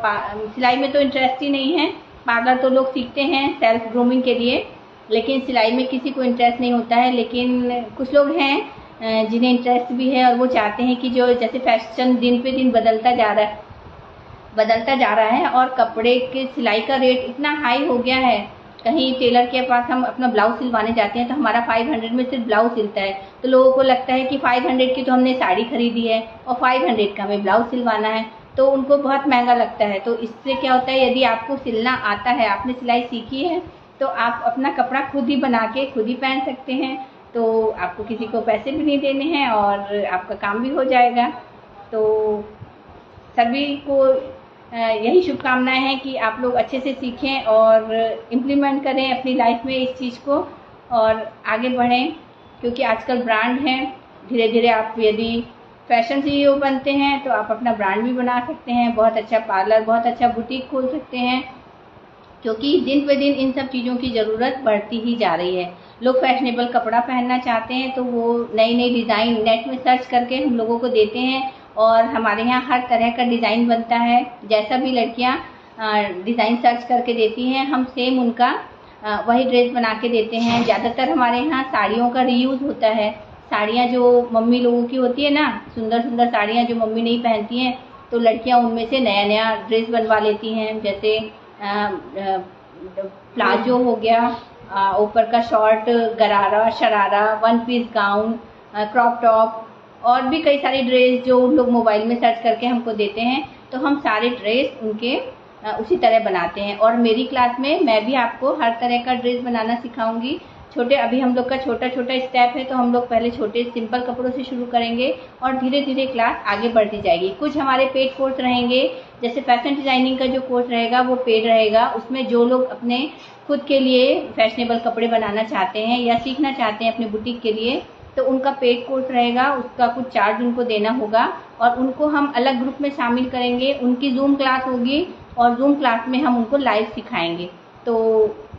सिलाई में तो इंटरेस्ट ही नहीं है। पार्लर तो लोग सीखते हैं सेल्फ ग्रूमिंग के लिए, लेकिन सिलाई में किसी को इंटरेस्ट नहीं होता है। लेकिन कुछ लोग हैं जिन्हें इंटरेस्ट भी है और वो चाहते हैं कि जो जैसे फैशन दिन पे दिन बदलता जा रहा है और कपड़े के सिलाई का रेट इतना हाई हो गया है। कहीं टेलर के पास हम अपना ब्लाउज सिलवाने जाते हैं तो हमारा 500 में सिर्फ ब्लाउज सिलता है, तो लोगों को लगता है कि 500 की तो हमने साड़ी खरीदी है और 500 का हमें ब्लाउज सिलवाना है, तो उनको बहुत महंगा लगता है। तो इससे क्या होता है, यदि आपको सिलना आता है, आपने सिलाई सीखी है, तो आप अपना कपड़ा खुद ही बना के खुद ही पहन सकते हैं। तो आपको किसी को पैसे भी नहीं देने हैं और आपका काम भी हो जाएगा। तो सभी को यही शुभकामनाएं हैं कि आप लोग अच्छे से सीखें और इम्प्लीमेंट करें अपनी लाइफ में इस चीज़ को और आगे बढ़ें। क्योंकि आजकल ब्रांड हैं, धीरे धीरे आप यदि फैशन CEO बनते हैं तो आप अपना ब्रांड भी बना सकते हैं, बहुत अच्छा पार्लर, बहुत अच्छा बुटीक खोल सकते हैं। क्योंकि दिन पे दिन इन सब चीज़ों की ज़रूरत बढ़ती ही जा रही है। लोग फैशनेबल कपड़ा पहनना चाहते हैं तो वो नई नई डिज़ाइन नेट में सर्च करके हम लोगों को देते हैं और हमारे यहाँ हर तरह का डिज़ाइन बनता है। जैसा भी लड़कियाँ डिज़ाइन सर्च करके देती हैं, हम सेम उनका वही ड्रेस बना के देते हैं। ज़्यादातर हमारे यहाँ साड़ियों का रीयूज़ होता है। साड़ियाँ जो मम्मी लोगों की होती है ना, सुंदर सुंदर साड़ियाँ जो मम्मी नहीं पहनती हैं, तो लड़कियाँ उनमें से नया नया ड्रेस बनवा लेती हैं। जैसे प्लाजो हो गया, ऊपर का short, gharara, sharara, one piece gown, crop top और भी कई सारी ड्रेस जो लोग मोबाइल में सर्च करके हमको देते हैं, तो हम सारे ड्रेस उनके उसी तरह बनाते हैं। और मेरी क्लास में मैं भी आपको हर तरह का ड्रेस बनाना सिखाऊंगी। छोटे, अभी हम लोग का छोटा छोटा स्टेप है, तो हम लोग पहले छोटे सिंपल कपड़ों से शुरू करेंगे और धीरे धीरे क्लास आगे बढ़ती जाएगी। कुछ हमारे पेड कोर्स रहेंगे, जैसे फैशन डिज़ाइनिंग का जो कोर्स रहेगा वो पेड रहेगा। उसमें जो लोग अपने खुद के लिए फैशनेबल कपड़े बनाना चाहते हैं या सीखना चाहते हैं अपने बुटीक के लिए, तो उनका पेड कोर्स रहेगा, उसका कुछ चार्ज उनको देना होगा और उनको हम अलग ग्रुप में शामिल करेंगे। उनकी जूम क्लास होगी और जूम क्लास में हम उनको लाइव सिखाएंगे। तो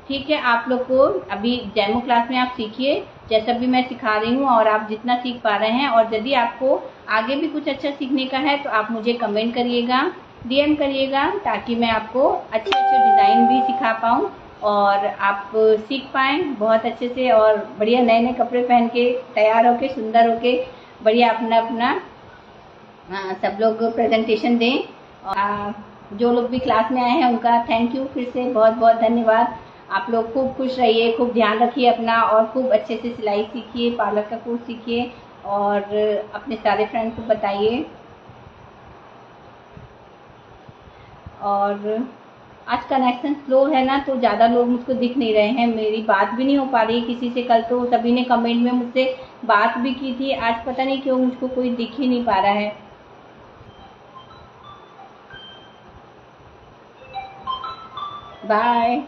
ठीक है, आप लोग को अभी डेमो क्लास में आप सीखिए जैसा भी मैं सिखा रही हूँ और आप जितना सीख पा रहे हैं। और यदि आपको आगे भी कुछ अच्छा सीखने का है तो आप मुझे कमेंट करिएगा, DM करिएगा, ताकि मैं आपको अच्छे अच्छे डिज़ाइन भी सिखा पाऊँ और आप सीख पाएँ बहुत अच्छे से और बढ़िया नए नए कपड़े पहन के तैयार होके, सुंदर होके, बढ़िया अपना अपना सब लोग प्रेजेंटेशन दें। और जो लोग भी क्लास में आए हैं उनका थैंक यू, फिर से बहुत बहुत धन्यवाद। आप लोग खूब खुश रहिए, खूब ध्यान रखिए अपना और खूब अच्छे से सिलाई सीखिए, पार्लर का कोर्स सीखिए और अपने सारे फ्रेंड्स को बताइए। और आज कनेक्शन स्लो है ना, तो ज़्यादा लोग मुझको दिख नहीं रहे हैं, मेरी बात भी नहीं हो पा रही किसी से। कल तो सभी ने कमेंट में मुझसे बात भी की थी, आज पता नहीं क्यों मुझको कोई दिख ही नहीं पा रहा है। बाय।